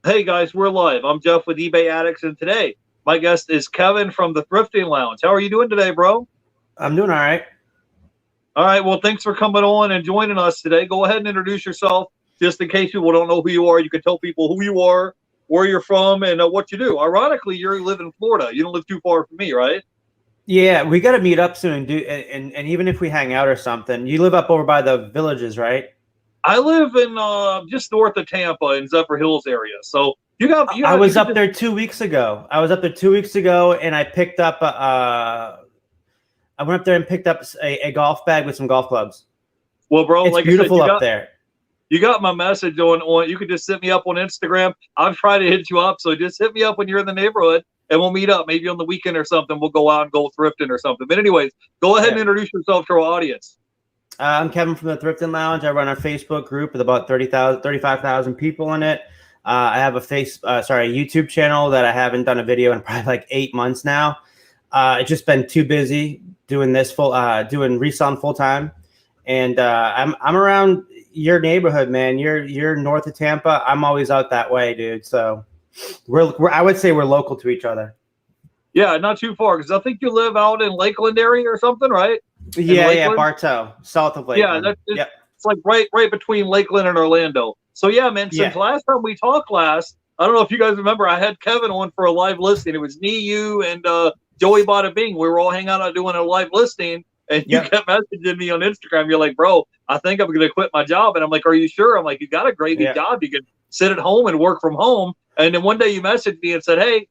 Hey guys, we're live. I'm Jeff with eBay Addicts, and today my guest is Kevin from the Thrifting Lounge. How are you doing today, bro? I'm doing all right. All right, well, thanks for coming on and joining us today. Go ahead and introduce yourself, just in case people don't know who you are. You can tell people who you are, where you're from, and what you do. Ironically, you live in Florida. You don't live too far from me, right? Yeah, we got to meet up soon, dude. And even if we hang out or something, you live up over by the villages, right? I live in just north of Tampa in Zephyr Hills area. So I you was could up just. there 2 weeks ago. And I picked up. I went up there and picked up a golf bag with some golf clubs. Well, bro, It's like I said, beautiful up there. you got my message on. You could just hit me up on Instagram. I'll try to hit you up. So just hit me up when you're in the neighborhood and we'll meet up. Maybe on the weekend or something. We'll go out and go thrifting or something. But anyways, go ahead and Yeah. introduce yourself to our audience. I'm Kevin from the Thrifting Lounge. I run our Facebook group with about 35,000 people in it. I have a YouTube channel that I haven't done a video in probably like 8 months now. It's just been too busy doing doing reselling full time. And I'm around your neighborhood, man. You're north of Tampa. I'm always out that way, dude. So I would say we're local to each other. Yeah, not too far because I think you live out in Lakeland area or something, right? Yeah, Bartow, south of Lakeland. Yeah, Yep. it's like right between Lakeland and Orlando. So yeah, man. Since Yeah. last time we talked I don't know if you guys remember, I had Kevin on for a live listing. It was me, you, and Joey Bada Bing. We were all hanging out doing a live listing, and you kept messaging me on Instagram. You're like, bro, I think I'm going to quit my job. And I'm like, are you sure? I'm like, you got a gravy job. You can sit at home and work from home. And then one day you messaged me and said, hey,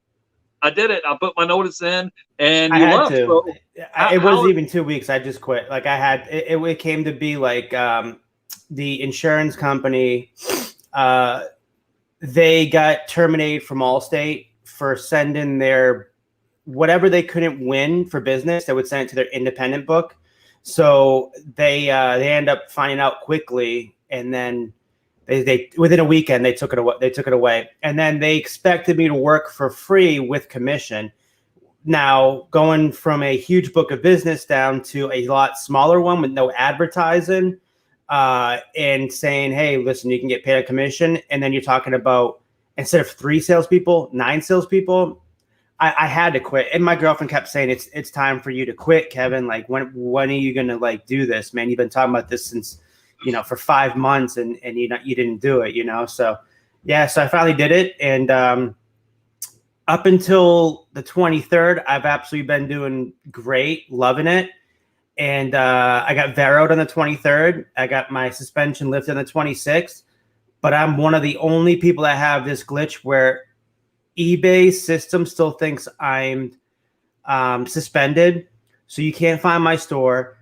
I did it. I put my notice in, and you left. So it wasn't even 2 weeks. I just quit. Like I had, it came to be like the insurance company. They got terminated from Allstate for sending their whatever they couldn't win for business. They would send it to their independent book. So they end up finding out quickly, and then they within a weekend they took it away. And then they expected me to work for free with commission. Now going from a huge book of business down to a lot smaller one with no advertising, and saying, hey, listen, you can get paid a commission. And then you're talking about, instead of 3 salespeople, 9 salespeople. I had to quit. And my girlfriend kept saying, it's time for you to quit, Kevin. Like, when are you going to like do this, man? You've been talking about this since, for 5 months and you didn't do it, So, yeah, so I finally did it. And up until the 23rd, I've absolutely been doing great, loving it. And I got Veroed on the 23rd. I got my suspension lifted on the 26th. But I'm one of the only people that have this glitch where eBay system still thinks I'm suspended. So you can't find my store.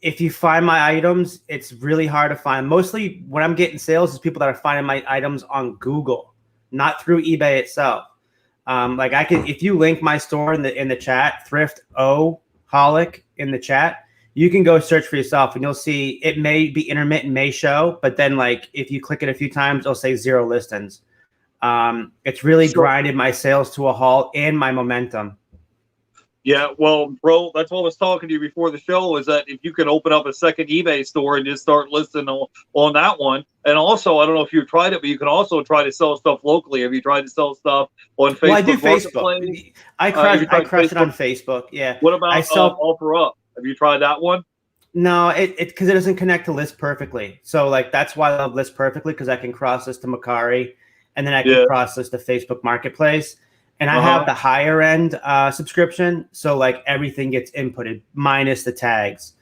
If you find my items, it's really hard to find. Mostly when I'm getting sales is people that are finding my items on Google, not through eBay itself. Like I can, if you link my store in the chat, Thrift-O-holic in the chat, you can go search for yourself and you'll see it may be intermittent, may show, but then like if you click it a few times, it'll say 0 listings. It's really grinded my sales to a halt and my momentum. Yeah, well, bro, that's what I was talking to you before the show, is that if you can open up a second eBay store and just start listing on that one. And also, I don't know if you've tried it, but you can also try to sell stuff locally. Have you tried to sell stuff on Facebook? Well, I do Facebook. I crush it on Facebook. Yeah. What about OfferUp? Have you tried that one? No, because it doesn't connect to List Perfectly. So like that's why I love List Perfectly, because I can cross list to Mercari, and then I can cross list to Facebook Marketplace. And I have the higher end subscription, so like everything gets inputted minus the tags.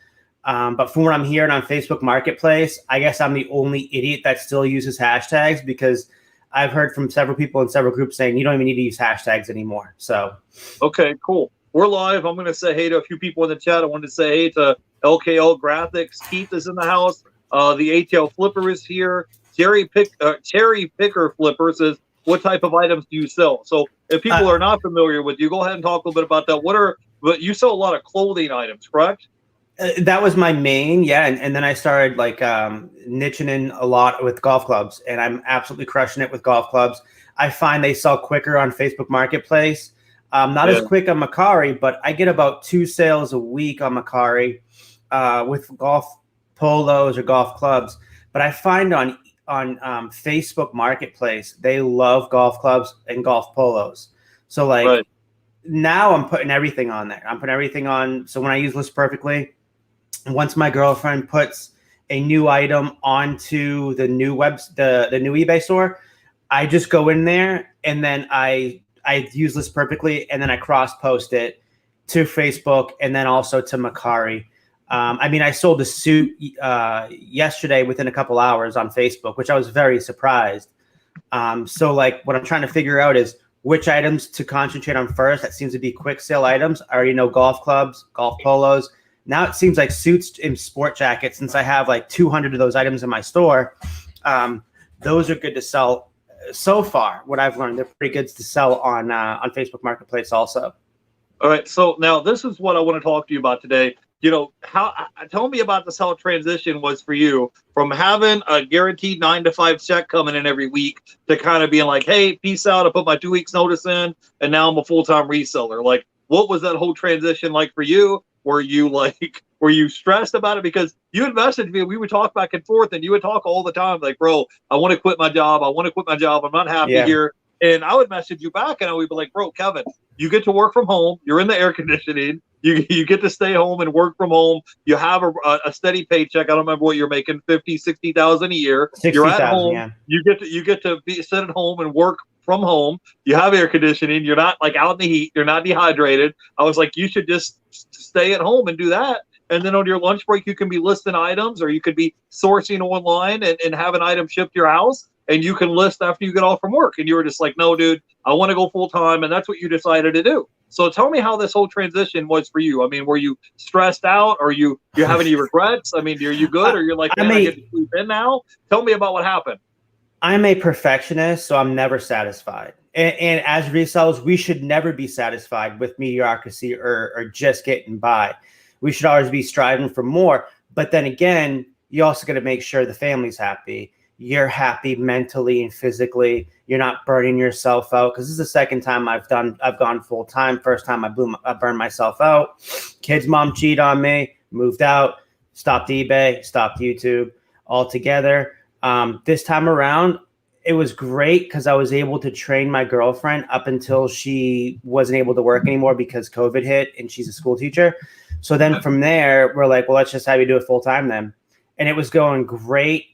But from what I'm hearing on Facebook Marketplace, I guess I'm the only idiot that still uses hashtags, because I've heard from several people in several groups saying you don't even need to use hashtags anymore. So okay, cool. We're live. I'm going to say hey to a few people in the chat. I wanted to say hey to LKL Graphics. Keith is in the house. The ATL Flipper is here. Cherry Picker Flipper says, what type of items do you sell? So if people are not familiar with you, go ahead and talk a little bit about that. But you sell a lot of clothing items, correct? That was my main, yeah. And then I started like niching in a lot with golf clubs, and I'm absolutely crushing it with golf clubs. I find they sell quicker on Facebook Marketplace. Not as quick on Mercari, but I get about 2 sales a week on Mercari with golf polos or golf clubs. But I find on Facebook Marketplace, they love golf clubs and golf polos. So like Right. now I'm putting everything on there. I'm putting everything on. So when I use List Perfectly, once my girlfriend puts a new item onto the new the new eBay store, I just go in there and then I use List Perfectly, and then I cross post it to Facebook and then also to Macari. I mean, I sold a suit yesterday within a couple hours on Facebook, which I was very surprised. So like what I'm trying to figure out is which items to concentrate on first. That seems to be quick sale items. I already know golf clubs, golf polos. Now it seems like suits and sport jackets, since I have like 200 of those items in my store. Those are good to sell so far. What I've learned, they're pretty good to sell on Facebook Marketplace also. All right. So now this is what I want to talk to you about today. You know, tell me about this, how transition was for you from having a guaranteed 9 to 5 check coming in every week to kind of being like, hey, peace out. I put my 2 weeks notice in and now I'm a full-time reseller. Like, what was that whole transition like for you? Were you stressed about it? Because you had messaged me, we would talk back and forth, and you would talk all the time like, bro, I want to quit my job. I'm not happy here. And I would message you back and I would be like, bro, Kevin, you get to work from home. You're in the air conditioning. You get to stay home and work from home. You have a steady paycheck. I don't remember what you're making, 50, 60,000 a year. 60, you're at home. Yeah. You get to sit at home and work from home. You have air conditioning. You're not like out in the heat. You're not dehydrated. I was like, you should just stay at home and do that. And then on your lunch break, you can be listing items, or you could be sourcing online and have an item shipped to your house, and you can list after you get off from work. And you were just like, no, dude, I want to go full time. And that's what you decided to do. So tell me how this whole transition was for you. I mean, were you stressed out, or you have any regrets? I mean, are you good, or you're like, man, I get to sleep in now? Tell me about what happened. I'm a perfectionist, so I'm never satisfied. And as resellers, we should never be satisfied with mediocrity or just getting by. We should always be striving for more. But then again, you also got to make sure the family's happy. You're happy mentally and physically. You're not burning yourself out. Because this is the second time I've gone full time. First time I burned myself out. Kid's mom cheated on me, moved out, stopped eBay, stopped YouTube altogether. This time around, it was great because I was able to train my girlfriend up until she wasn't able to work anymore because COVID hit, and she's a school teacher. So then from there, we're like, well, let's just have you do it full time then. And it was going great.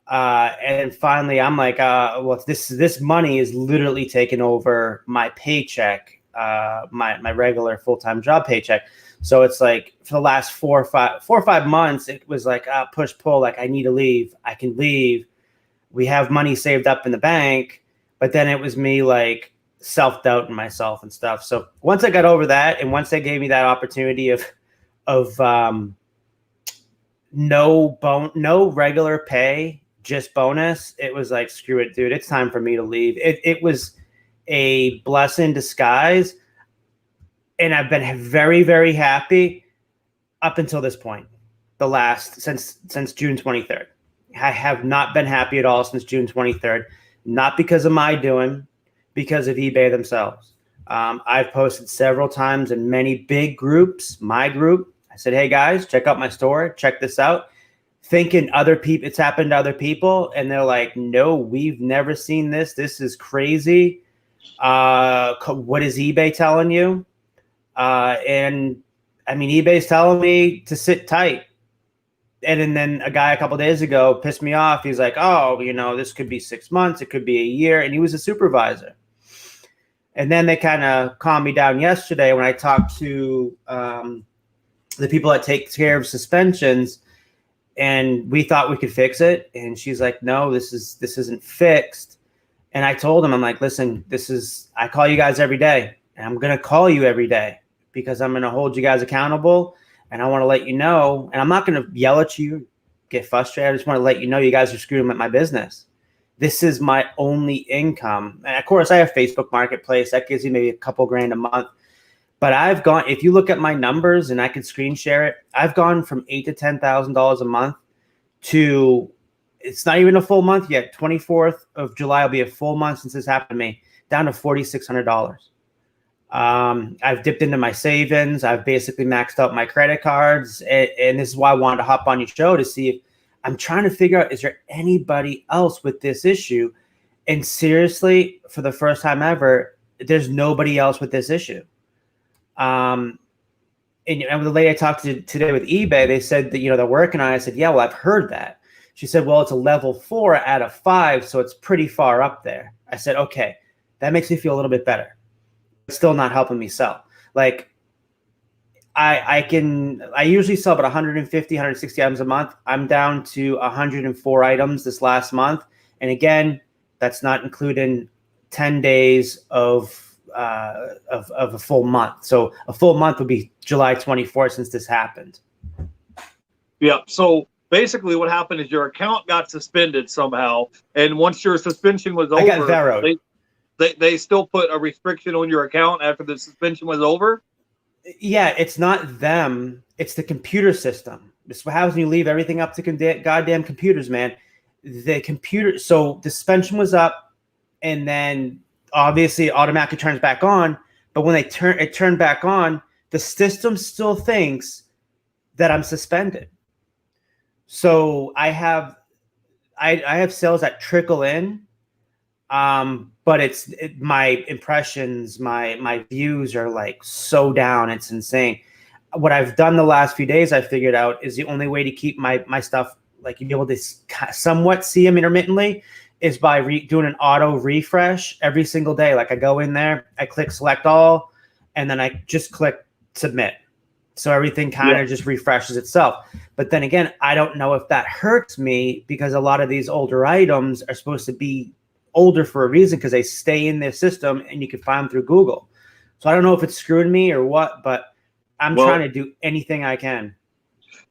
And finally, I'm like, well, this money is literally taking over my paycheck, my regular full-time job paycheck. So it's like for the last 4 or 5 months, it was like push pull. Like, I need to leave. I can leave. We have money saved up in the bank, but then it was me like self-doubting myself and stuff. So once I got over that, and once they gave me that opportunity of no regular pay, just bonus, it was like, screw it, dude. It's time for me to leave. It was a blessing in disguise. And I've been very, very happy up until this point. Since June 23rd. I have not been happy at all since June 23rd. Not because of my doing, because of eBay themselves. I've posted several times in many big groups, my group. I said, hey guys, check out my store. Check this out. Thinking other people, it's happened to other people. And they're like, no, we've never seen this. This is crazy. What is eBay telling you? And I mean, eBay's telling me to sit tight. And then a guy a couple of days ago pissed me off. He's like, oh, this could be 6 months. It could be a year. And he was a supervisor. And then they kind of calmed me down yesterday when I talked to the people that take care of suspensions, and we thought we could fix it. And she's like, no, this isn't fixed. And I told him, I'm like, listen, I call you guys every day, and I'm going to call you every day because I'm going to hold you guys accountable. And I want to let you know, and I'm not going to yell at you, get frustrated. I just want to let you know you guys are screwing with my business. This is my only income. And of course, I have Facebook Marketplace. That gives you maybe a couple grand a month. But I've gone, if you look at my numbers, and I could screen share it, I've gone from $8,000 to $10,000 a month to, it's not even a full month yet. 24th of July will be a full month since this happened to me, down to $4,600. I've dipped into my savings. I've basically maxed out my credit cards. And this is why I wanted to hop on your show to see if I'm trying to figure out, is there anybody else with this issue? And seriously, for the first time ever, there's nobody else with this issue. And the lady I talked to today with eBay, they said that, they're working on it. I said, yeah, well, I've heard that. She said, well, it's a level 4 out of 5, so it's pretty far up there. I said, okay, that makes me feel a little bit better. It's still not helping me sell. Like, I usually sell about 150, 160 items a month. I'm down to 104 items this last month. And again, that's not including 10 days of a full month. So a full month would be July 24th since this happened. Yeah. So basically what happened is your account got suspended somehow. And once your suspension was over, I got zeroed. They still put a restriction on your account after the suspension was over? Yeah, it's not them. It's the computer system. This is what happens when you leave everything up to goddamn computers, man. The computer, so the suspension was up, and then obviously it automatically turns back on. But when it turned back on, the system still thinks that I'm suspended. So I have sales that trickle in, but my impressions, my views are like so down. It's insane. What I've done the last few days, I figured out, is the only way to keep my stuff, like, you'd be able to somewhat see them intermittently, is by doing an auto refresh every single day. Like, I go in there, I click select all, and then I just click submit. So everything kind of just refreshes itself. But then again, I don't know if that hurts me, because a lot of these older items are supposed to be older for a reason, because they stay in their system and you can find them through Google. So I don't know if it's screwing me or what, but I'm trying to do anything I can.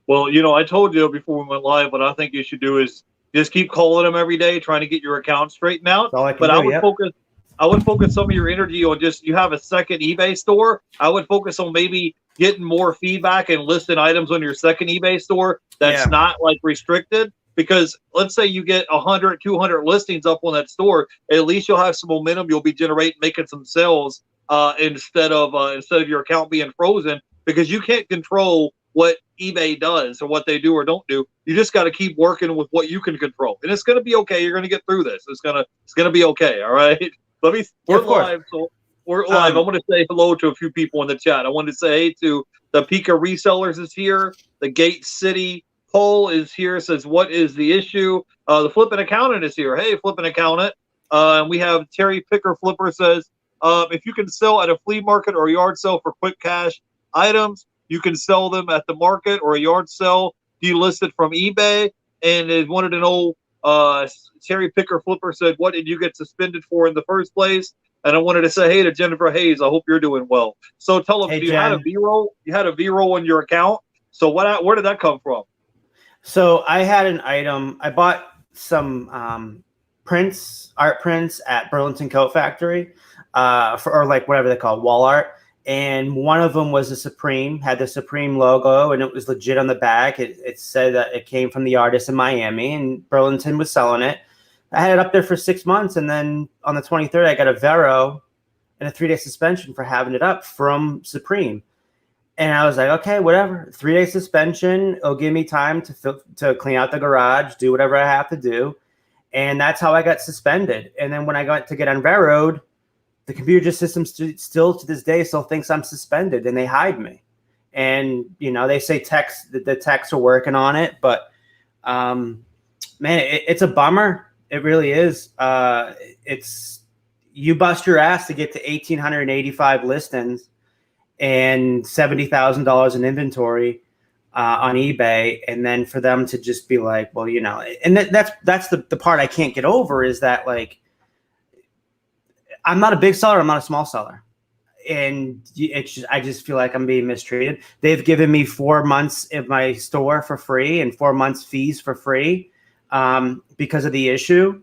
Well, I told you before we went live, what I think you should do is just keep calling them every day, trying to get your account straightened out. But I would focus some of your energy on you have a second eBay store. I would focus on maybe getting more feedback and listing items on your second eBay store that's not like restricted. Because let's say you get 100, 200 listings up on that store, at least you'll have some momentum. You'll be making some sales instead of your account being frozen, because you can't control what eBay does or what they do or don't do. You just got to keep working with what you can control, and it's going to be okay. You're going to get through this. It's gonna be okay. All right. We're live. So we're live. I want to say hello to a few people in the chat. I want to say hey to the Pika Resellers is here. The Gate City Poll is here. Says, what is the issue? The Flippin' Accountant is here. Hey, Flippin' Accountant. And we have Terry Picker Flipper says, if you can sell at a flea market or a yard sale for quick cash items, you can sell them at the market or a yard sale delisted from eBay. And they wanted to know, Terry Picker Flipper said, what did you get suspended for in the first place? And I wanted to say hey to Jennifer Hayes. I hope you're doing well. So tell them, you had a V-roll on your account. So where did that come from? So I had an item. I bought some art prints at Burlington Coat Factory, or like whatever they call wall art. And one of them was had the Supreme logo, and it was legit on the back. It said that it came from the artist in Miami, and Burlington was selling it. I had it up there for 6 months, and then on the 23rd, I got a Vero and a 3-day suspension for having it up from Supreme. And I was like, okay, whatever. 3-day suspension. It'll give me time to clean out the garage, do whatever I have to do. And that's how I got suspended. And then when I got to get on Veroed, the computer system still to this day still thinks I'm suspended, and they hide me. And, they say the techs are working on it. But, man, it's a bummer. It really is. You bust your ass to get to 1,885 listings and $70,000 in inventory on eBay, and then for them to just be like, well, and that's the part I can't get over, is that, like, I'm not a big seller, I'm not a small seller, and I just feel like I'm being mistreated. They've given me 4 months of my store for free and 4 months fees for free because of the issue.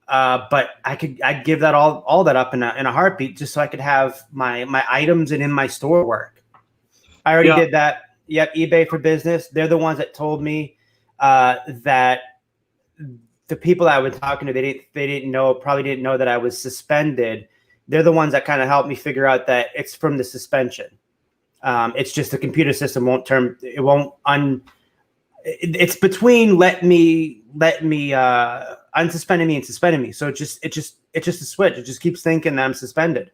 But I'd give that all that up in a heartbeat, just so I could have my items and in my store work. I already did that. Yep, eBay for Business. They're the ones that told me that the people I was talking to, probably didn't know that I was suspended. They're the ones that kind of helped me figure out that it's from the suspension. It's just the computer system it's between let me unsuspending me and suspending me. So it's just a switch. It just keeps thinking that I'm suspended.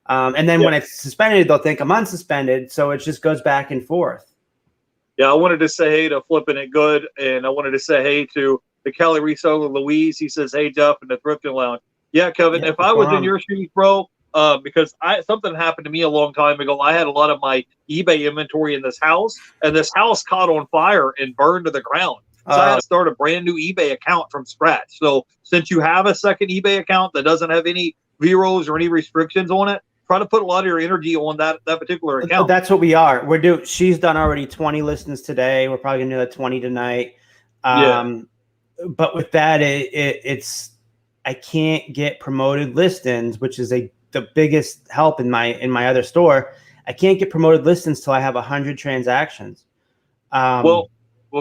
And then when it's suspended, they'll think I'm unsuspended. So it just goes back and forth. Yeah, I wanted to say hey to Flipping It Good, and I wanted to say hey to the Cali reseller Louise. He says, hey, Jeff, in the Thrifting Lounge. Yeah, Kevin, if I was in your shoes, bro, because something happened to me a long time ago. I had a lot of my eBay inventory in this house, and this house caught on fire and burned to the ground. So I had to start a brand new eBay account from scratch. So since you have a second eBay account that doesn't have any zeros or any restrictions on it, try to put a lot of your energy on that particular account. That's what we are. She's done already 20 listings today. We're probably gonna do that 20 tonight. But with that, it's I can't get promoted listings, which is the biggest help in my other store. I can't get promoted listings till I have 100 transactions. Well,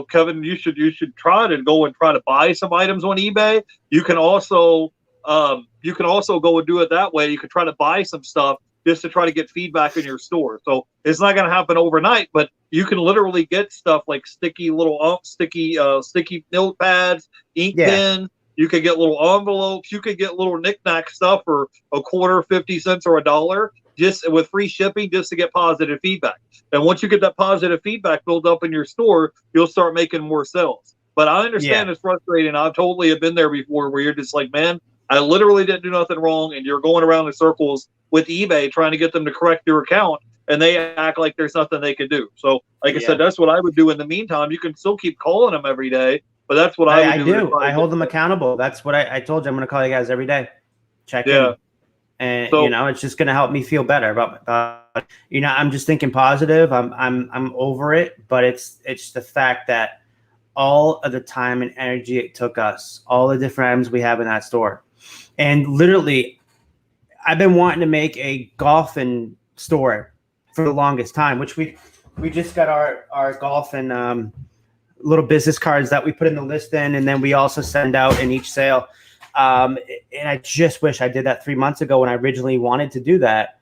Kevin, you should try to go and try to buy some items on eBay. You can also go and do it that way. You can try to buy some stuff just to try to get feedback in your store. So it's not going to happen overnight, but you can literally get stuff like sticky notepads, ink pens. You could get little envelopes. You could get little knick-knack stuff for a quarter, 50 cents, or $1, just with free shipping, just to get positive feedback. And once you get that positive feedback built up in your store, you'll start making more sales. But I understand it's frustrating. I totally have been there before, where you're just like, man, I literally didn't do nothing wrong, and you're going around in circles with eBay trying to get them to correct your account, and they act like there's nothing they can do. So, like I said, that's what I would do in the meantime. You can still keep calling them every day, but that's what I would do. I hold them accountable. That's what I told you. I'm going to call you guys every day. Check in. And so, it's just going to help me feel better about I'm just thinking positive. I'm over it, but it's the fact that all of the time and energy it took us, all the different items we have in that store. And literally, I've been wanting to make a golfing store for the longest time, which we just got our golfing little business cards that we put in the listing, and then we also send out in each sale. And I just wish I did that 3 months ago when I originally wanted to do that,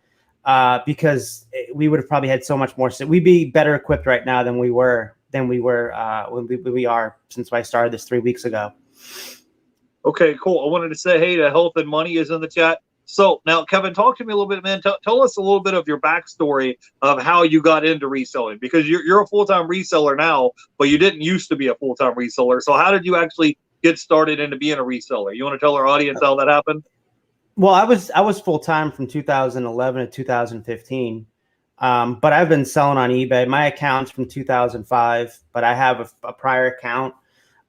because we would have probably had so much more. So we'd be better equipped right now than we are since I started this 3 weeks ago. Okay, cool. I wanted to say hey to Health and Money is in the chat. So now, Kevin, talk to me a little bit, man. Tell us a little bit of your backstory of how you got into reselling, because you're a full-time reseller now, but you didn't used to be a full-time reseller. So how did you actually get started into being a reseller? You want to tell our audience how that happened? Well, I was full-time from 2011 to 2015, but I've been selling on eBay. My account's from 2005, but I have a prior account.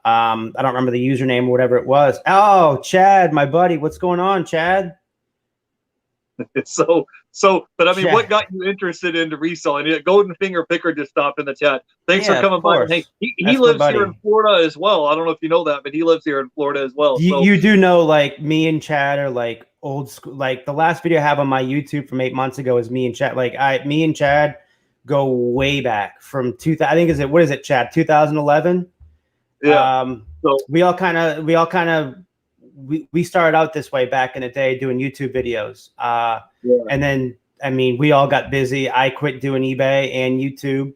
I don't remember the username or whatever it was. Oh, Chad, my buddy. What's going on, Chad? But I mean, what got you interested into reselling? Golden Finger Picker just stopped in the chat. Thanks for coming by. Hey, he lives here in Florida as well. I don't know if you know that, but he lives here in Florida as well. You do know, like, me and Chad are like old school. Like, the last video I have on my YouTube from 8 months ago is me and Chad. Like, me and Chad go way back from 2000. I think what is it, Chad? 2011. Yeah. So we started out this way back in the day doing YouTube videos. And then, I mean, we all got busy. I quit doing eBay and YouTube.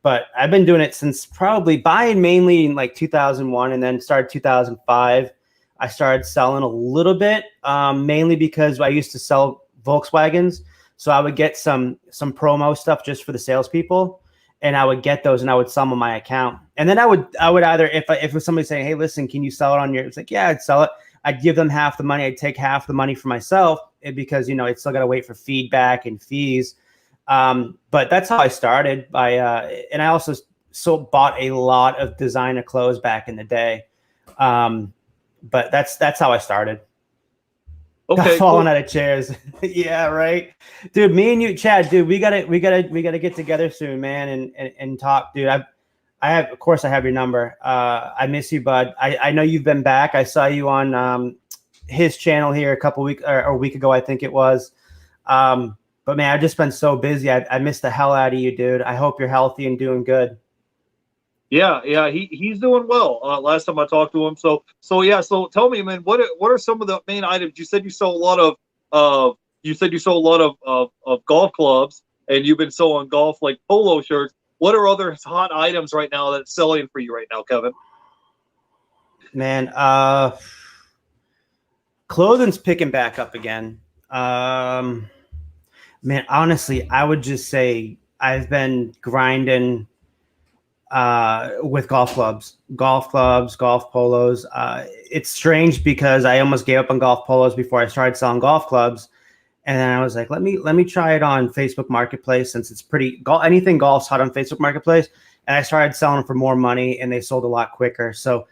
But I've been doing it since probably buying mainly in like 2001, and then started 2005. I started selling a little bit, mainly because I used to sell Volkswagens. So I would get some promo stuff just for the salespeople, and I would get those and I would sell them on my account. And then I would either, if it was somebody saying, hey, listen, can you sell it on your, it's like, yeah, I'd sell it. I'd give them half the money. I'd take half the money for myself, because, it's still got to wait for feedback and fees. But that's how I started. And I also bought a lot of designer clothes back in the day. But that's how I started. Okay, falling out of chairs. Yeah, right, dude. Me and you, Chad, dude, we gotta get together soon, man, and talk, dude. I have, of course, I have your number. I miss you, bud. I know you've been back. I saw you on his channel here a couple weeks or a week ago, I think it was. But man, I've just been so busy. I missed the hell out of you, dude. I hope you're healthy and doing good. Yeah, he's doing well. Last time I talked to him, so tell me, man, what are some of the main items? You said you sold a lot of golf clubs, and you've been selling golf like polo shirts. what are other hot items right now that's selling for you right now, Kevin? Man, clothing's picking back up again. Man, honestly, I would just say I've been grinding with golf polos. It's strange because I almost gave up on golf polos before I started selling golf clubs, and then I was like, let me try it on Facebook Marketplace, since it's anything golf's hot on Facebook Marketplace. And I started selling them for more money, and they sold a lot quicker. So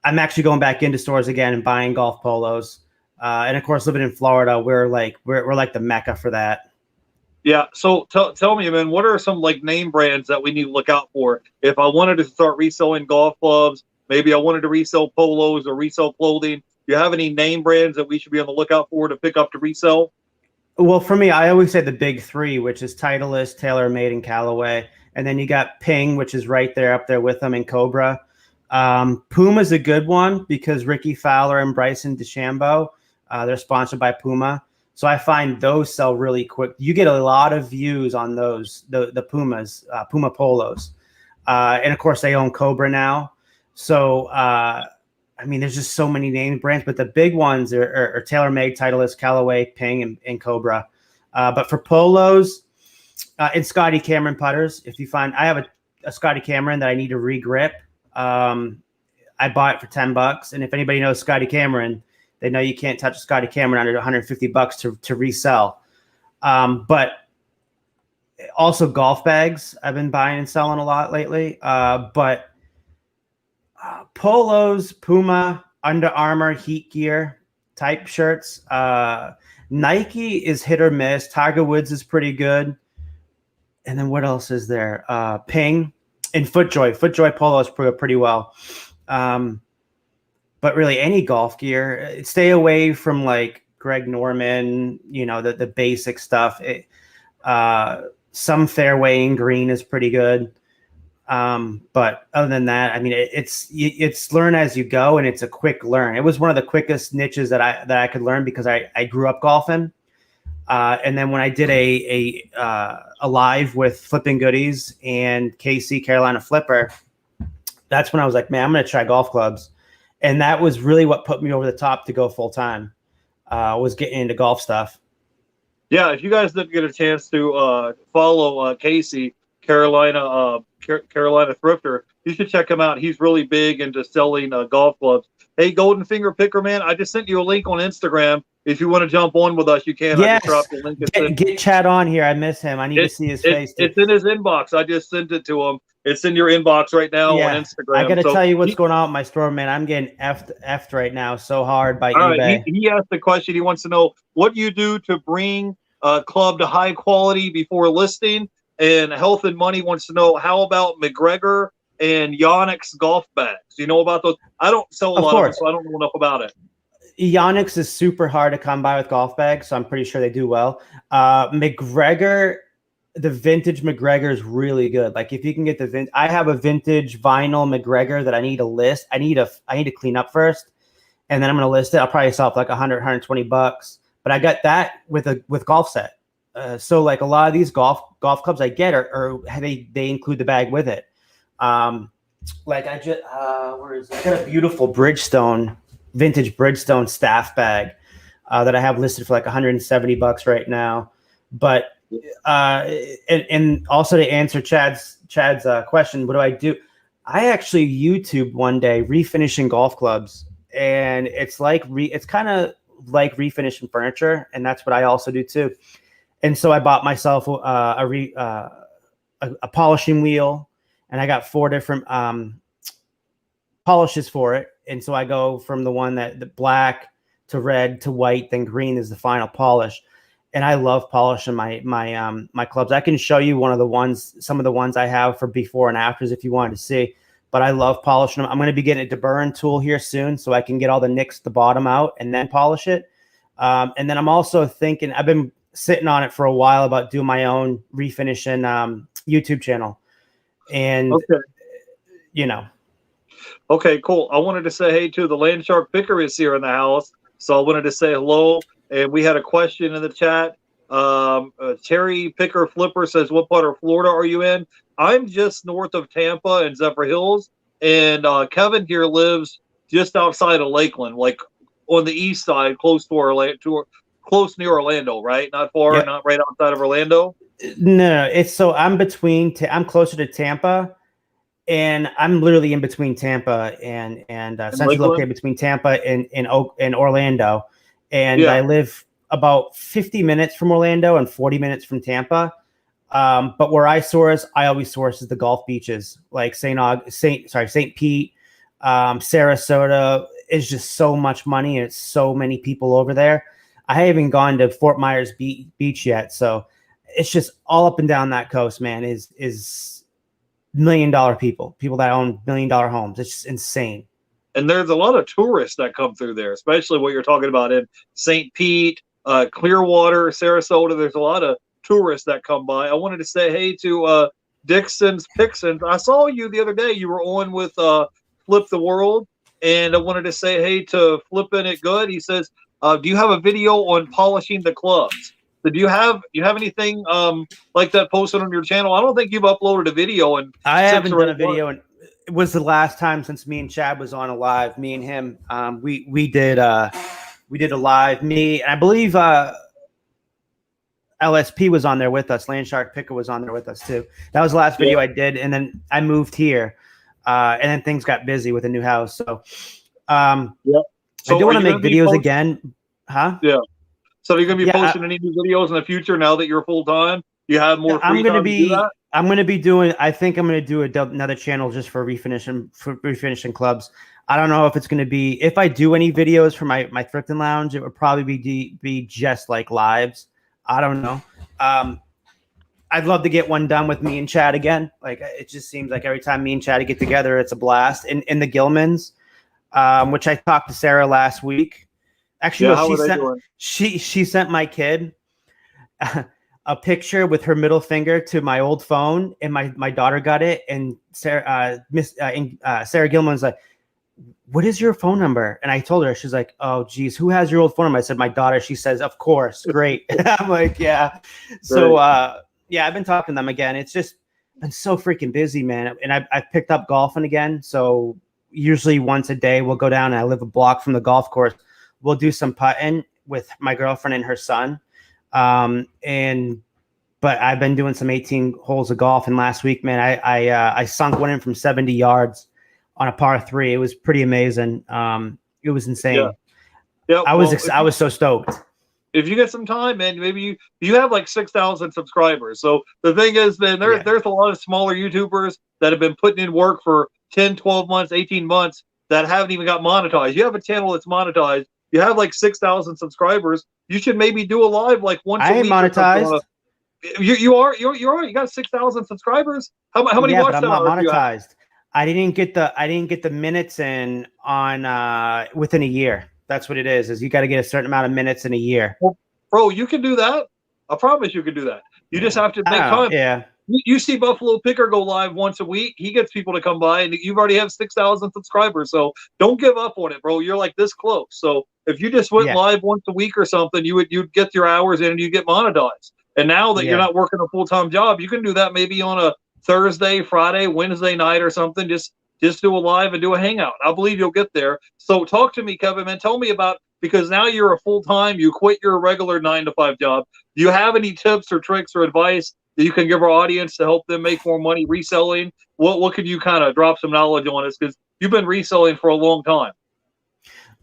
I'm actually going back into stores again and buying golf polos. And of course, living in Florida, we're like the mecca for that. Yeah. So tell me, man, what are some like name brands that we need to look out for? If I wanted to start reselling golf clubs, maybe I wanted to resell polos or resell clothing. Do you have any name brands that we should be on the lookout for to pick up to resell? Well, for me, I always say the big three, which is Titleist, TaylorMade, and Callaway. And then you got Ping, which is right there up there with them, and Cobra. Puma's a good one because Ricky Fowler and Bryson DeChambeau, they're sponsored by Puma. So I find those sell really quick. You get a lot of views on those, the Pumas, Puma polos. And of course they own Cobra now. So, I mean, there's just so many name brands, but the big ones are TaylorMade, Titleist, Callaway, Ping, and Cobra. But for polos, and Scotty Cameron putters, if you find, I have a Scotty Cameron that I need to re-grip. I bought it for $10. And if anybody knows Scotty Cameron, they know you can't touch a Scotty Cameron under $150 to resell. But also golf bags I've been buying and selling a lot lately. But polos, Puma, Under Armour, Heat Gear type shirts. Nike is hit or miss. Tiger Woods is pretty good. And then what else is there? Ping and FootJoy. FootJoy polos pretty well. But really any golf gear, stay away from like Greg Norman, the basic stuff. Some fairwaying green is pretty good. But other than that, I mean, it's learn as you go, and it's a quick learn. It was one of the quickest niches that I could learn because I grew up golfing. And then when I did a live with Flipping Goodies and Casey Carolina Flipper, that's when I was like, man, I'm going to try golf clubs. And that was really what put me over the top to go full time, was getting into golf stuff. Yeah, if you guys didn't get a chance to follow Casey, Carolina Thrifter, you should check him out. He's really big into selling golf clubs. Hey, Golden Finger Picker, man, I just sent you a link on Instagram. If you want to jump on with us, you can. Yes. I just dropped the link. Get Chad on here. I miss him. I need to see his face. It's in his inbox. I just sent it to him. It's in your inbox right now on Instagram. I got to tell you what's going on with my store, man. I'm getting effed right now so hard by eBay. Right, he asked the question. He wants to know what you do to bring a club to high quality before listing. And Health and Money wants to know, how about McGregor and Yonex golf bags? Do you know about those? I don't sell a lot of them, so I don't know enough about it. Yonex is super hard to come by with golf bags, so I'm pretty sure they do well. McGregor, the vintage McGregor is really good. Like if you can get I have a vintage vinyl McGregor that I need to list. I need to clean up first, and then I'm going to list it. I'll probably sell it for like $100-$120. But I got that with golf set. So like a lot of these golf clubs I get are they include the bag with it. Like I just where is it? I got a beautiful vintage Bridgestone staff bag that I have listed for like $170 right now. But and also to answer Chad's question, what do I do? I actually YouTube one day refinishing golf clubs, and it's kind of like refinishing furniture, and that's what I also do too. And so I bought myself a polishing wheel, and I got 4 different polishes for it. And so I go from the black to red to white, then green is the final polish. And I love polishing my clubs. I can show you some of the ones I have for before and afters if you wanted to see. But I love polishing them. I'm going to be getting a deburring tool here soon, so I can get all the nicks at the bottom out and then polish it. And then I'm also thinking, I've been sitting on it for a while about doing my own refinishing YouTube channel. And Okay, cool. I wanted to say hey to the Land Shark Picker is here in the house, so I wanted to say hello. And we had a question in the chat. Cherry Picker Flipper says, "What part of Florida are you in?" I'm just north of Tampa and Zephyr Hills, and Kevin here lives just outside of Lakeland, like on the east side, close to Orlando, close near Orlando, right? Not far, Yep. not right outside of Orlando. No, it's so I'm between. I'm closer to Tampa, and I'm literally in between Tampa and In centrally Lakeland? located between Tampa and Orlando, and Yeah. I live about 50 minutes from Orlando and 40 minutes from Tampa. But where I always source is the Gulf beaches, like St. Pete, Sarasota. Is just so much money, and it's so many people over there. I haven't gone to Fort Myers Beach yet, so it's just all up and down that coast, man. Is $1 million people that own $1 million homes. It's just insane. And there's a lot of tourists that come through there, especially what you're talking about in St. Pete, Clearwater, Sarasota. There's a lot of tourists that come by. I wanted to say hey to Dixon's Pixons. I saw you the other day. You were on with Flip the World, and I wanted to say hey to Flipping It Good. He says, "Do you have a video on polishing the clubs? So do you have anything like that posted on your channel?" I don't think you've uploaded a video in I 6 haven't or done 8 a video, and it was the last time since me and Chad was on a live. Me and him, we did a live. Me, I believe LSP was on there with us. Landshark Picker was on there with us too. That was the last video I did, and then I moved here, and then things got busy with a new house. So, So I do want to make videos again, huh? Yeah. So you're going to be Yeah, posting any new videos in the future now that you're full time? You have more free time to do that? I'm going to be doing. I think I'm going to do another channel just for refinishing clubs. I don't know if it's going to be. If I do any videos for my Thrifting Lounge, it would probably be just like lives. I don't know. I'd love to get one done with me and Chad again. Like it just seems like every time me and Chad get together, it's a blast. In the Gilmans, which I talked to Sarah last week. Actually, no, she sent my kid a picture with her middle finger to my old phone, and my daughter got it. And Sarah Gilman's like, "What is your phone number?" And I told her. She's like, "Oh, geez, who has your old phone number?" I said, "My daughter." She says, "Of course, great." I'm like, "Yeah." So, yeah, I've been talking to them again. It's just been so freaking busy, man. And I've picked up golfing again. So usually once a day we'll go down, and I live a block from the golf course. We'll do some putting with my girlfriend and her son. But I've been doing some 18 holes of golf. And last week, man, I sunk one in from 70 yards on a par 3. It was pretty amazing. It was insane. Yeah. I was so stoked. If you get some time, man, maybe you have like 6,000 subscribers. So the thing is, man, there's a lot of smaller YouTubers that have been putting in work for 10, 12 months, 18 months that haven't even got monetized. You have a channel that's monetized. You have like 6,000 subscribers. You should maybe do a live like once a week. I ain't monetized. You got 6,000 subscribers. How many watch but I'm not monetized. I didn't get the minutes in on within a year. That's what it is you got to get a certain amount of minutes in a year. Well, bro, you can do that. I promise you can do that. You just have to make time. Yeah. You see Buffalo Picker go live once a week. He gets people to come by, and you've already have 6,000 subscribers. So don't give up on it, bro. You're like this close. So if you just went live once a week or something, you'd get your hours in and you get monetized. And now that you're not working a full-time job, you can do that maybe on a Thursday, Friday, Wednesday night or something. Just do a live and do a hangout. I believe you'll get there. So talk to me, Kevin, man. Tell me about, because now you're a full-time, you quit your regular 9-to-5 job. Do you have any tips or tricks or advice that you can give our audience to help them make more money reselling? What could you kind of drop some knowledge on us? Because you've been reselling for a long time.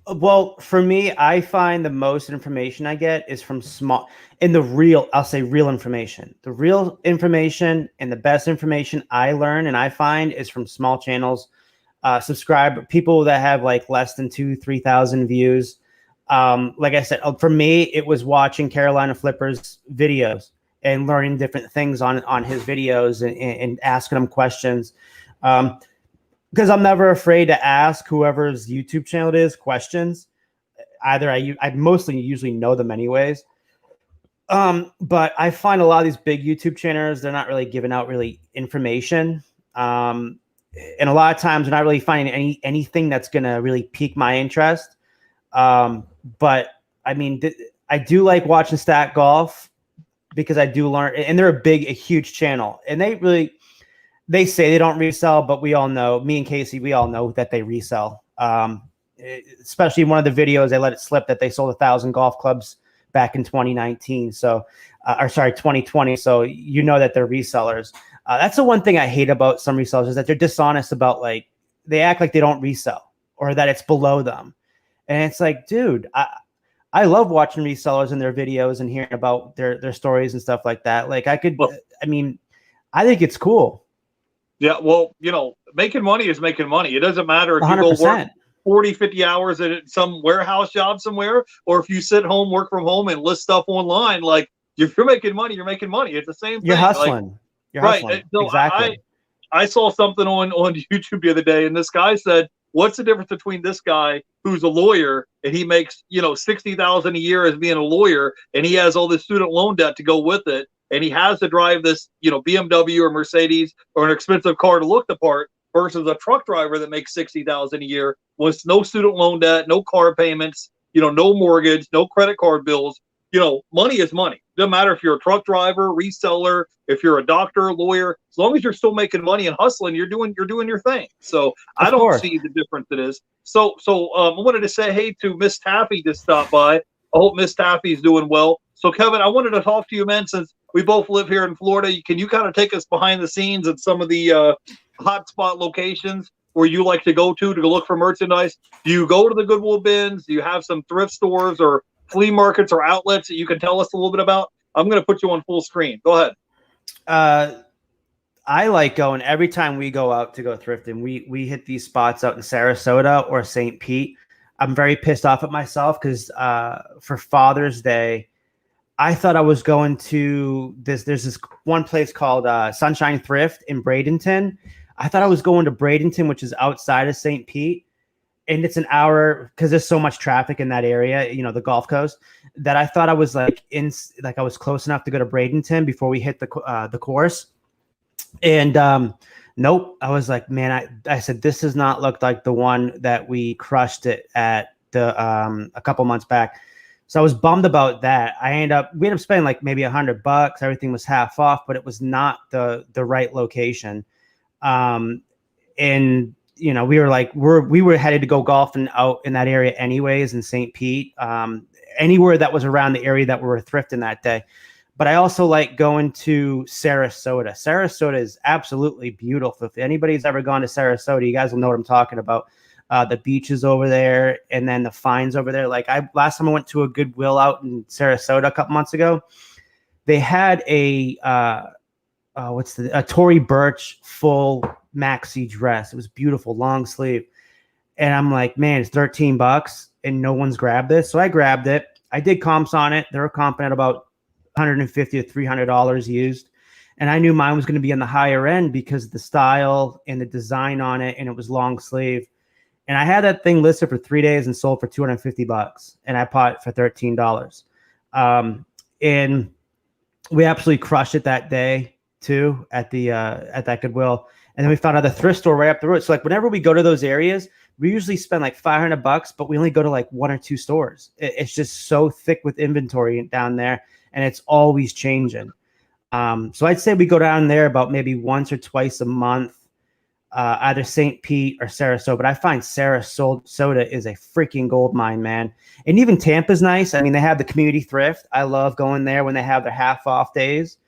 Well, for me, I find the most information I get is from I'll say real information. The real information and the best information I learn and I find is from small channels, people that have like less than 2,000-3,000 views. Like I said, for me, it was watching Carolina Flipper's videos and learning different things on his videos and asking him questions. Because I'm never afraid to ask whoever's YouTube channel it is questions. Either I mostly usually know them anyways. But I find a lot of these big YouTube channels, they're not really giving out really information. And a lot of times they're not really finding anything that's going to really pique my interest. But I mean, I do like watching Stat Golf. because I do learn, and they're a huge channel, and they say they don't resell, but we all know, me and Casey, we all know that they resell. Especially in one of the videos, they let it slip that they sold 1,000 golf clubs back in 2019. So, 2020. So you know that they're resellers. That's the one thing I hate about some resellers is that they're dishonest about, like, they act like they don't resell or that it's below them. And it's like, dude, I love watching resellers and their videos and hearing about their stories and stuff like that. Like I think it's cool. Yeah. Well, making money is making money. It doesn't matter if 100%. You go work 40, 50 hours at some warehouse job somewhere, or if you sit home, work from home and list stuff online. Like if you're making money, you're making money. It's the same thing. You're hustling. You're hustling. Right. So exactly. I saw something on YouTube the other day, and this guy said, what's the difference between this guy who's a lawyer and he makes, $60,000 a year as being a lawyer, and he has all this student loan debt to go with it, and he has to drive this, BMW or Mercedes or an expensive car to look the part, versus a truck driver that makes $60,000 a year with no student loan debt, no car payments, no mortgage, no credit card bills. Money is money. Doesn't matter if you're a truck driver, reseller, if you're a doctor, lawyer, as long as you're still making money and hustling, you're doing your thing. So I don't see the difference it is. So I wanted to say hey to Miss Taffy just stopped by. I hope Miss Taffy's doing well. So Kevin, I wanted to talk to you, man, since we both live here in Florida. Can you kind of take us behind the scenes at some of the hotspot locations where you like to go to look for merchandise? Do you go to the Goodwill bins? Do you have some thrift stores or flea markets or outlets that you can tell us a little bit about? I'm going to put you on full screen. Go ahead. I like going every time we go out to go thrifting. We hit these spots out in Sarasota or St. Pete. I'm very pissed off at myself because for Father's Day, I thought I was going to this. There's this one place called Sunshine Thrift in Bradenton. I thought I was going to Bradenton, which is outside of St. Pete. And it's an hour because there's so much traffic in that area, the Gulf Coast, that I thought I was I was close enough to go to Bradenton before we hit the course. And nope, I was like, man, I said, this does not look like the one that we crushed it at a couple months back. So I was bummed about that. We ended up spending like maybe $100. Everything was half off, but it was not the right location. And we were like, we were headed to go golfing out in that area anyways, in St. Pete, anywhere that was around the area that we were thrifting that day. But I also like going to Sarasota. Sarasota is absolutely beautiful. If anybody's ever gone to Sarasota, you guys will know what I'm talking about. The beaches over there, and then the finds over there. Like last time I went to a Goodwill out in Sarasota a couple months ago, they had a Tory Burch full maxi dress. It was beautiful, long sleeve. And I'm like, man, it's $13 and no one's grabbed this. So I grabbed it. I did comps on it. They were comping at about $150 to $300 used. And I knew mine was going to be on the higher end because of the style and the design on it. And it was long sleeve. And I had that thing listed for 3 days and sold for $250. And I bought it for $13. And we absolutely crushed it that day too at that Goodwill. And then we found out the thrift store right up the road. So like whenever we go to those areas, we usually spend like $500, but we only go to like one or two stores. It's just so thick with inventory down there, and it's always changing. So I'd say we go down there about maybe once or twice a month, either St. Pete or Sarasota. But I find Sarasota is a freaking gold mine, man. And even Tampa's nice. I mean, they have the community thrift. I love going there when they have their half off days.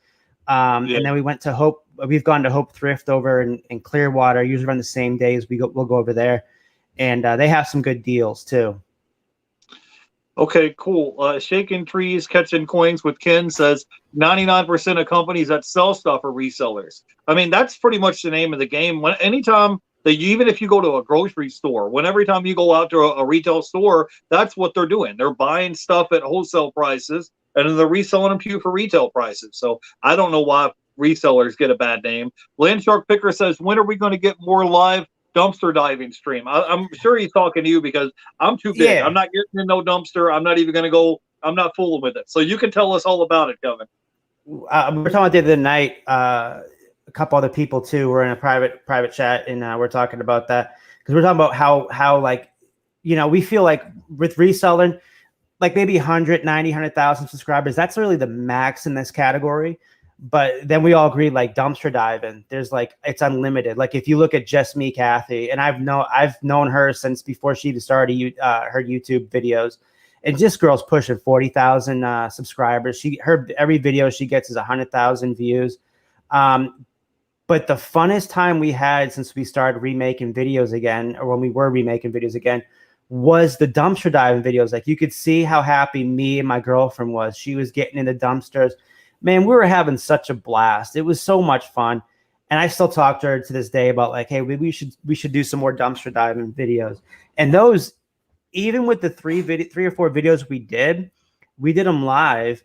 And then we've gone to Hope Thrift over in Clearwater, usually around the same days. We'll go over there, and they have some good deals too. Okay, cool. Shaking Trees, Catching Coins with Ken says 99% of companies that sell stuff are resellers. I mean, that's pretty much the name of the game. Anytime that even if you go to a grocery store, every time you go out to a retail store, that's what they're doing. They're buying stuff at wholesale prices, and then they're reselling them to you for retail prices. So I don't know why resellers get a bad name. Landshark Picker says, when are we going to get more live dumpster diving stream? I'm sure he's talking to you because I'm too big. Yeah. I'm not getting in no dumpster. I'm not even going to go. I'm not fooling with it. So you can tell us all about it, Kevin. We were talking about the other night. A couple other people too. We're in a private chat, and we're talking about that because we're talking about how like, we feel like with reselling, like maybe 100,000 subscribers. That's really the max in this category. But then we all agree, like dumpster diving, there's like, it's unlimited. Like if you look at Just Me Kathy, and I've known her since before she even started her YouTube videos, and this girl's pushing 40,000 subscribers. Every video she gets is 100,000 views. But the funnest time we had since we started remaking videos again, or when we were remaking videos again, was the dumpster diving videos. Like you could see how happy me and my girlfriend was. She was getting in the dumpsters. Man, we were having such a blast. It was so much fun. And I still talk to her to this day about like, hey, we should do some more dumpster diving videos. And those, even with the 3 or 4 videos we did them live,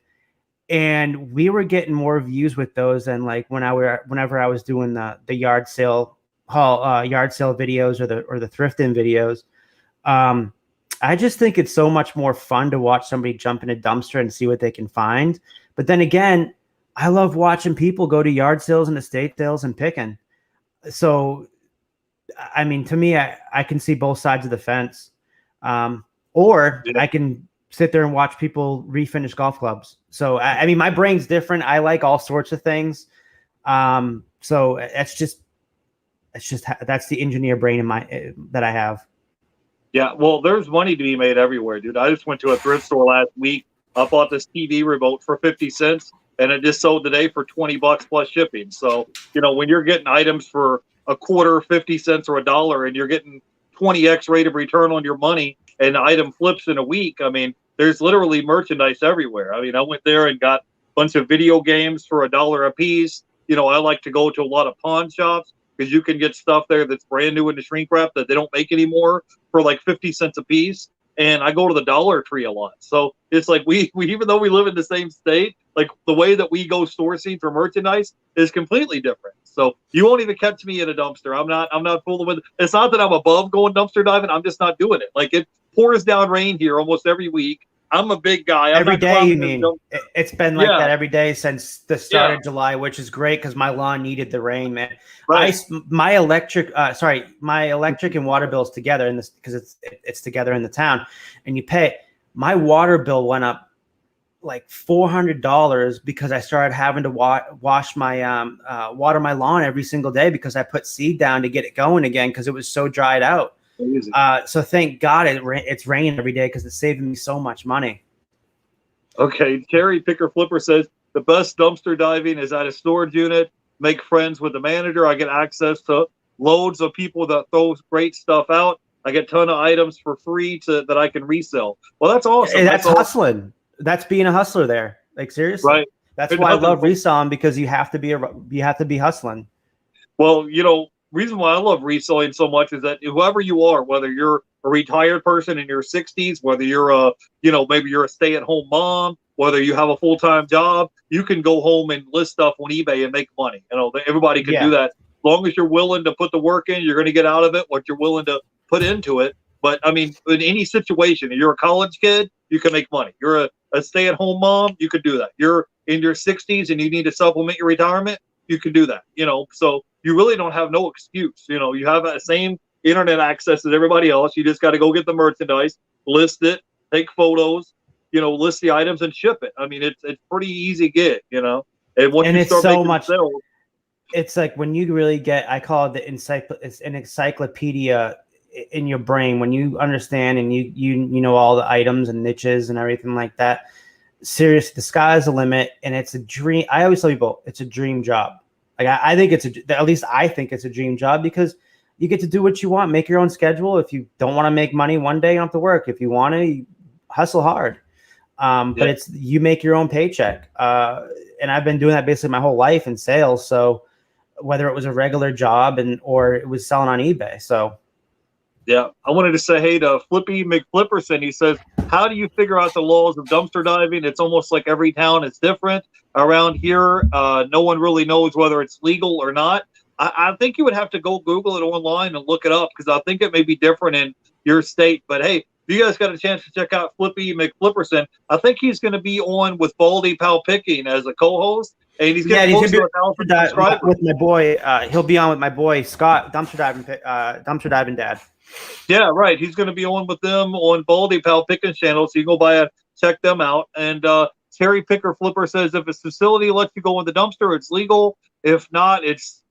and we were getting more views with those than like whenever I was doing the yard sale videos or the thrifting videos. I just think it's so much more fun to watch somebody jump in a dumpster and see what they can find. But then again, I love watching people go to yard sales and estate sales and picking. So, I mean, to me, I can see both sides of the fence. Or I can sit there and watch people refinish golf clubs. So, I mean, my brain's different. I like all sorts of things. So that's the engineer brain that I have. Yeah, well, there's money to be made everywhere, dude. I just went to a thrift store last week. I bought this TV remote for 50 cents, and it just sold today for $20 plus shipping. So, you know, when you're getting items for a quarter, 50 cents, or $1, and you're getting 20x rate of return on your money, and the item flips in a week, I mean, there's literally merchandise everywhere. I mean, I went there and got a bunch of video games for $1 a piece. You know, I like to go to a lot of pawn shops because you can get stuff there that's brand new in the shrink wrap that they don't make anymore for like 50 cents a piece. And I go to the Dollar Tree a lot. So it's like we even though we live in the same state, like the way that we go sourcing for merchandise is completely different. So you won't even catch me in a dumpster. I'm not fooling with it. It's not that I'm above going dumpster diving. I'm just not doing it. Like it pours down rain here almost every week. I'm a big guy. Every day, you mean? It's been like that every day since the start of July, which is great because my lawn needed the rain, man. Right. My electric and water bills together in this because it's together in the town, and you pay. My water bill went up like $400 because I started having to wash my water my lawn every single day because I put seed down to get it going again because it was so dried out. So thank God it's raining every day because it's saving me so much money. Okay, Terry Picker Flipper says the best dumpster diving is at a storage unit. Make friends with the manager. I get access to loads of people that throw great stuff out. I get a ton of items for free that I can resell. Well, that's awesome. That's hustling. That's being a hustler there. Like seriously, right? That's why I love reselling because you have to be hustling. Well, you know. Reason why I love reselling so much is that whoever you are, whether you're a retired person in your 60s, whether you're maybe you're a stay-at-home mom, whether you have a full-time job, you can go home and list stuff on eBay and make money. You know, everybody can do that. As long as you're willing to put the work in, you're going to get out of it what you're willing to put into it. But I mean, in any situation, if you're a college kid, you can make money. You're a stay-at-home mom, you could do that. You're in your 60s and you need to supplement your retirement, you can do that. You know, so you really don't have no excuse. You know, you have the same internet access as everybody else. You just got to go get the merchandise, list it, take photos, you know, list the items and ship it. I mean, it's pretty easy gig, you know. And once you start making sales, it's like when you really get, I call it it's an encyclopedia in your brain when you understand and you know all the items and niches and everything like that. Seriously, the sky's the limit, and it's a dream. I always tell people it's a dream job. Like I think at least I think it's a dream job because you get to do what you want, make your own schedule. If you don't want to make money one day, you don't have to work. If you want to, you hustle hard. But you make your own paycheck. And I've been doing that basically my whole life in sales. So whether it was a regular job or it was selling on eBay. So yeah, I wanted to say hey to Flippy McFlipperson. He says, how do you figure out the laws of dumpster diving? It's almost like every town is different. Around here, no one really knows whether it's legal or not. I think you would have to go Google it online and look it up because I think it may be different in your state. But hey, if you guys got a chance to check out Flippy McFlipperson, I think he's going to be on with Baldy Pal Picking as a co-host. And he's getting close to 1,000 subscribers. With my boy, he'll be on with my boy Scott, dumpster diving dad. Yeah, right. He's going to be on with them on Baldy Pal Picking channel. So you go buy a check them out. And Terry Picker Flipper says if a facility lets you go in the dumpster, it's legal. If not, it's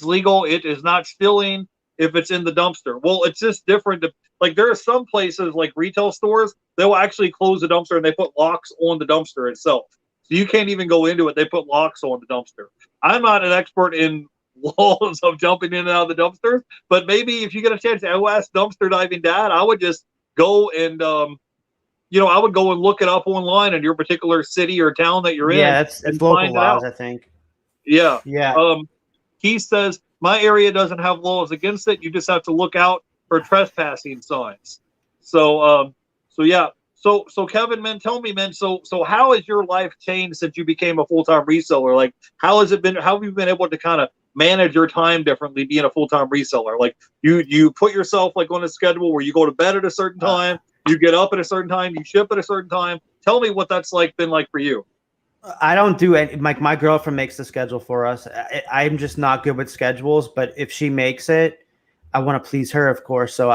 legal. It is not stealing if it's in the dumpster. Well, it's just different. Like there are some places like retail stores, they'll actually close the dumpster and they put locks on the dumpster itself. So you can't even go into it. They put locks on the dumpster. I'm not an expert in laws of jumping in and out of the dumpsters, but maybe if you get a chance to ask dumpster diving dad, I would just go and I would go and look it up online in your particular city or town that you're in. Yeah, it's local laws, I think. Yeah. Yeah. He says my area doesn't have laws against it. You just have to look out for trespassing signs. So yeah. So Kevin, man, tell me, man. So how has your life changed since you became a full-time reseller? Like, how has it been? How have you been able to kind of manage your time differently being a full-time reseller? Like, you put yourself like on a schedule where you go to bed at a certain time, you get up at a certain time, you ship at a certain time. Tell me what that's been like for you. I don't do it. My girlfriend makes the schedule for us. I'm just not good with schedules, but if she makes it, I want to please her, of course. So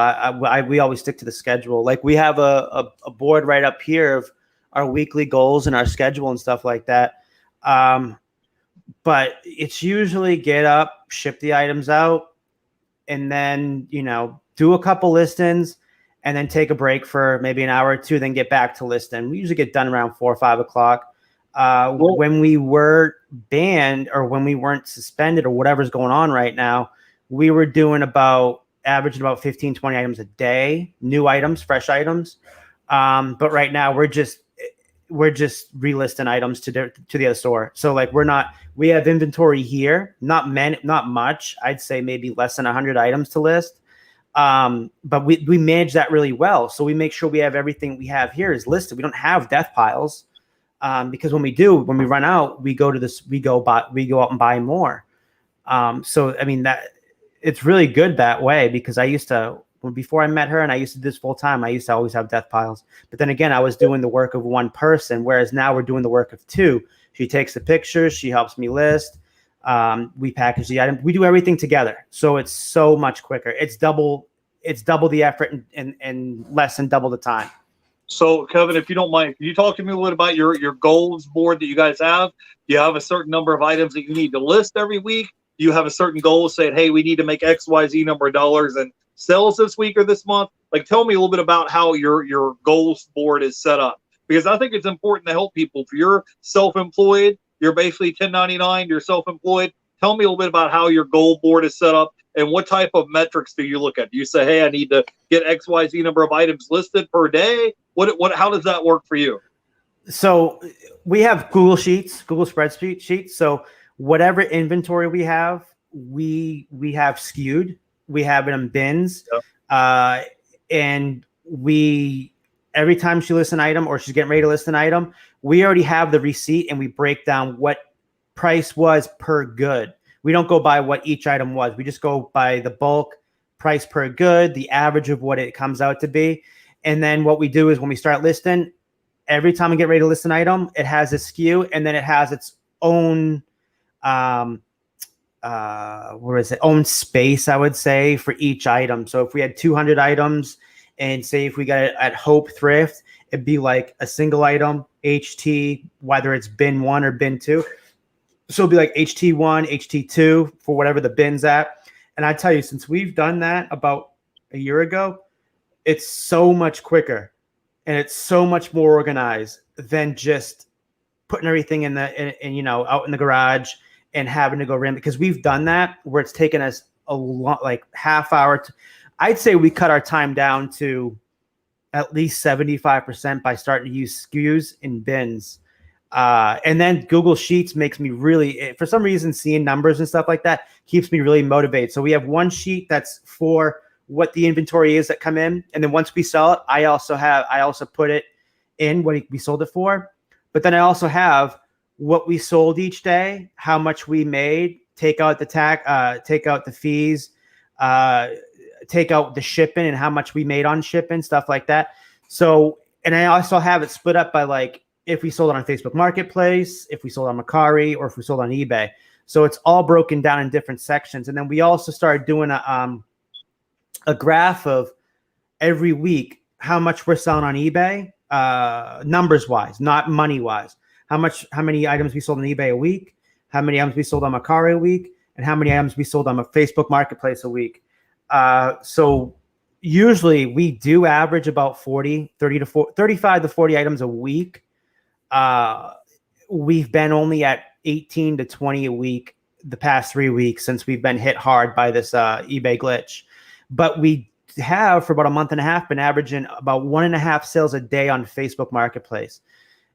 we always stick to the schedule. Like we have a board right up here of our weekly goals and our schedule and stuff like that. But it's usually get up, ship the items out, and then, do a couple listings and then take a break for maybe an hour or two, then get back to listing. We usually get done around 4 or 5 o'clock. When we were banned or when we weren't suspended or whatever's going on right now, we were doing averaging about 15, 20 items a day, new items, fresh items. But right now we're just relisting items to the other store. So like we have inventory here, not much. I'd say maybe less than 100 items to list. But we manage that really well. So we make sure we have everything we have here is listed. We don't have death piles. Because when we run out, we go out and buy more. So I mean that it's really good that way, because before I met her and I used to do this full time, I used to always have death piles. But then again, I was doing the work of one person, whereas now we're doing the work of two. She takes the pictures, she helps me list. We package the item, we do everything together. So it's so much quicker. It's double the effort and less than double the time. So, Kevin, if you don't mind, can you talk to me a little about your goals board that you guys have? Do you have a certain number of items that you need to list every week? Do you have a certain goal saying, hey, we need to make XYZ number of dollars in sales this week or this month? Like, tell me a little bit about how your goals board is set up. Because I think it's important to help people. If you're self-employed, you're basically 1099, you're self-employed. Tell me a little bit about how your goal board is set up and what type of metrics do you look at? Do you say, hey, I need to get XYZ number of items listed per day? How does that work for you? So we have Google spreadsheets. So whatever inventory we have skewed. We have it in bins. Yep. And every time she lists an item or she's getting ready to list an item, we already have the receipt and we break down what price was per good. We don't go by what each item was. We just go by the bulk price per good, the average of what it comes out to be. And then what we do is when we start listing, every time we get ready to list an item, it has a SKU and then it has its own, own space, I would say, for each item. So if we had 200 items and say if we got it at Hope Thrift, it'd be like a single item, HT, whether it's bin 1 or bin 2. So it'd be like HT1, HT2 for whatever the bin's at. And I tell you, since we've done that about a year ago, it's so much quicker and it's so much more organized than just putting everything out in the garage and having to go around, because we've done that where it's taken us a lot, like half hour. I'd say we cut our time down to at least 75% by starting to use SKUs in bins. And then Google Sheets makes me really, for some reason, seeing numbers and stuff like that keeps me really motivated. So we have one sheet that's for what the inventory is that come in. And then once we sell it, I also put it in what we sold it for. But then I also have what we sold each day, how much we made, take out the take out the fees, take out the shipping and how much we made on shipping, stuff like that. So, and I also have it split up by like, if we sold it on Facebook Marketplace, if we sold on Mercari, or if we sold on eBay. So it's all broken down in different sections. And then we also started doing a graph of every week how much we're selling on eBay numbers wise, not money wise. How many items we sold on eBay a week, how many items we sold on Mercari a week, and how many items we sold on a Facebook Marketplace a week. So usually we do average about 35 to 40 items a week. We've been only at 18 to 20 a week the past 3 weeks since we've been hit hard by this eBay glitch. But we have for about a month and a half been averaging about 1.5 sales a day on Facebook Marketplace,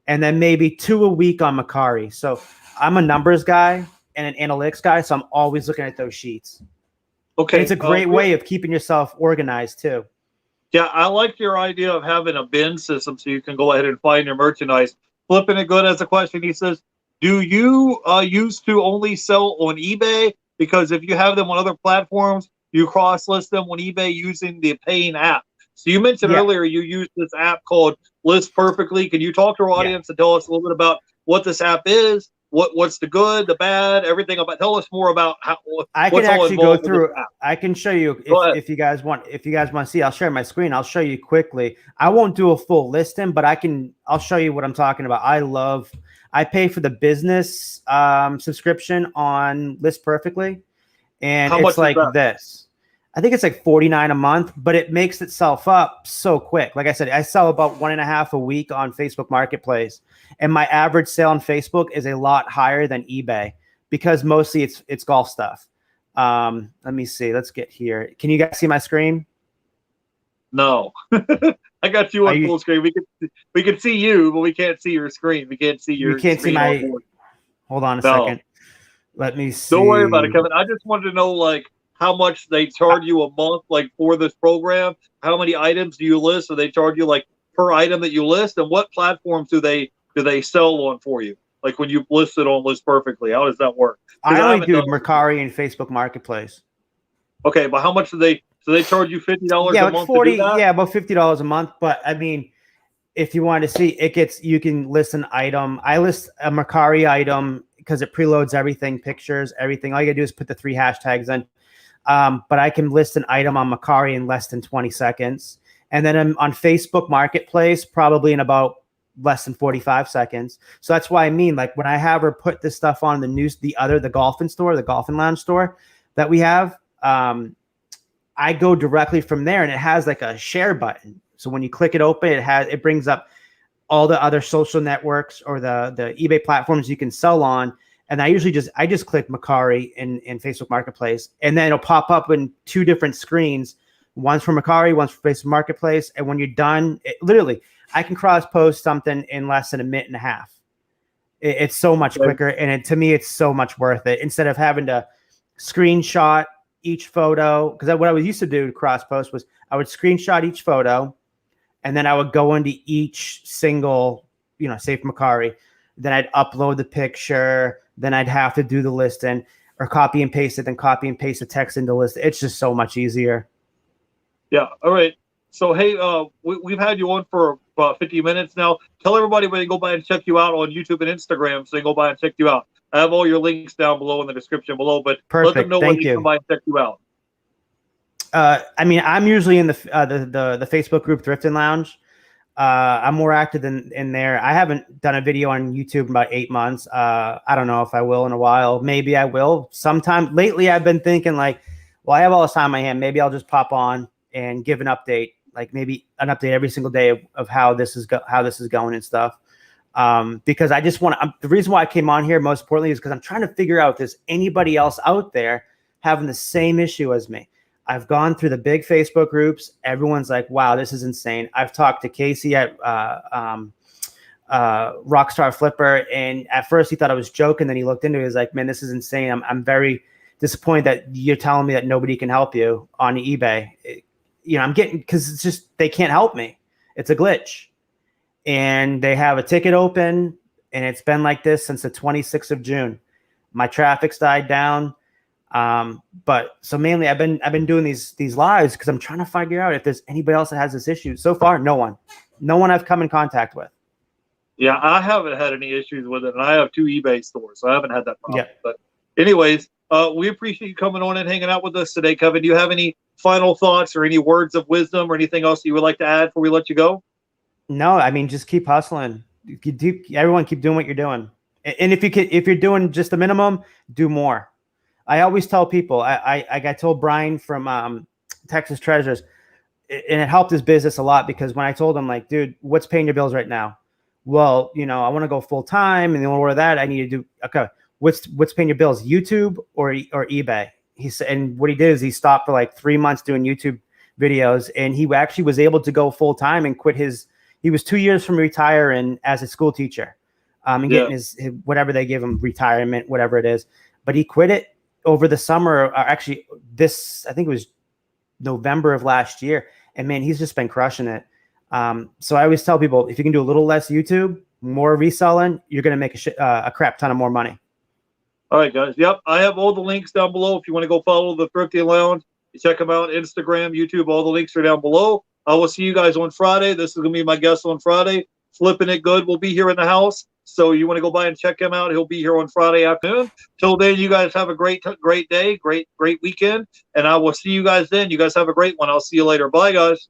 and then maybe 2 a week on Mercari. So I'm a numbers guy and an analytics guy, so I'm always looking at those sheets. Okay, and it's a great way of keeping yourself organized too. Yeah, I like your idea of having a bin system so you can go ahead and find your merchandise. Flipping it good as a question, he says, do you used to only sell on eBay? Because if you have them on other platforms, you cross-list them on eBay using the paying app. So you mentioned earlier you used this app called List Perfectly. Can you talk to our audience and tell us a little bit about what this app is, what's the good, the bad, everything about? Tell us more about how. I can actually go through. I can show you if you guys want. If you guys want to see, I'll share my screen. I'll show you quickly. I won't do a full listing, but I'll show you what I'm talking about. I pay for the business subscription on List Perfectly, and it's like this. I think it's like $49 a month, but it makes itself up so quick. Like I said, I sell about 1.5 a week on Facebook Marketplace, and my average sale on Facebook is a lot higher than eBay because mostly it's golf stuff. Let me see. Let's get here. Can you guys see my screen? No, I got you on full screen. We can see you, but we can't see your screen. We can't see your. You can't see my. Hold on a second. Let me see. Don't worry about it, Kevin. I just wanted to know like how much they charge you a month, like for this program. How many items do you list? So they charge you like per item that you list, and what platforms do they sell on for you? Like when you list it on List Perfectly, how does that work? I only do Mercari and Facebook Marketplace. Okay, but how much do they? So they charge you $50 a month. 40. Yeah, about $50 a month. But I mean, if you want to see, you can list an item. I list a Mercari item because it preloads everything, pictures, everything. All you gotta do is put the 3 hashtags in. But I can list an item on Mercari in less than 20 seconds. And then on Facebook Marketplace, probably in about less than 45 seconds. So that's why I mean, like when I have her put this stuff on the golfing store, the Golfing Lounge store that we have, I go directly from there, and it has like a share button. So when you click it open, it brings up all the other social networks or the eBay platforms you can sell on. And I just click Mercari in Facebook Marketplace, and then it'll pop up in 2 different screens. One's for Mercari, one's for Facebook Marketplace. And when you're done, literally, I can cross post something in less than a minute and a half. It's so much quicker. And to me, it's so much worth it instead of having to screenshot each photo. Because what I used to do to cross post was I would screenshot each photo, and then I would go into each single, say for Mercari. Then I'd upload the picture. Then I'd have to do the listing or copy and paste it, then copy and paste the text into the list. It's just so much easier. Yeah. All right. So, hey, we've had you on for about 50 minutes now. Tell everybody where they go by and check you out on YouTube and Instagram, so they go by and check you out. I have all your links down below in the description below, but let them know when you come by and check you out. I mean, I'm usually in the Facebook group Thrifting Lounge. I'm more active in there. I haven't done a video on YouTube in about 8 months. I don't know if I will in a while. Maybe I will sometime. Lately, I've been thinking like, well, I have all this time in my hand. Maybe I'll just pop on and give an update, like maybe an update every single day of how this is going and stuff. Because I just want to. The reason why I came on here most importantly is because I'm trying to figure out if there's anybody else out there having the same issue as me. I've gone through the big Facebook groups. Everyone's like, wow, this is insane. I've talked to Casey at Rockstar Flipper, and at first he thought I was joking. Then he looked into it. He's like, man, this is insane. I'm very disappointed that you're telling me that nobody can help you on eBay. I'm getting, because it's just, they can't help me. It's a glitch. And they have a ticket open, and it's been like this since the 26th of June. My traffic's died down. But so mainly I've been doing these lives because I'm trying to figure out if there's anybody else that has this issue. So far, no one I've come in contact with. Yeah, I haven't had any issues with it, and I have 2 eBay stores, so I haven't had that problem. Yeah. But anyways, we appreciate you coming on and hanging out with us today, Kevin. Do you have any final thoughts or any words of wisdom or anything else you would like to add before we let you go? No, I mean, just keep hustling. Everyone keep doing what you're doing. And if you're doing just the minimum, do more. I always tell people, I got told Brian from Texas Treasures, and it helped his business a lot because when I told him, like, dude, what's paying your bills right now? Well, I want to go full time, and in order of that, I need to do okay. What's paying your bills? YouTube or eBay? He said, and what he did is he stopped for like 3 months doing YouTube videos, and he actually was able to go full time and quit his. He was 2 years from retiring as a school teacher, and getting his whatever they give him, retirement, whatever it is. But he quit it over the summer. Actually, I think it was November of last year, and man, he's just been crushing it. So I always tell people, if you can do a little less YouTube, more reselling, you're going to make a crap ton of more money. All right, guys. Yep, I have all the links down below. If you want to go follow the Thrifting Lounge, check them out, Instagram, YouTube, all the links are down below. I will see you guys on Friday. This is going to be my guest on Friday. Flipping It Good will be here in the house. So you want to go by and check him out. He'll be here on Friday afternoon. Till then, you guys have a great day, great weekend. And I will see you guys then. You guys have a great one. I'll see you later. Bye, guys.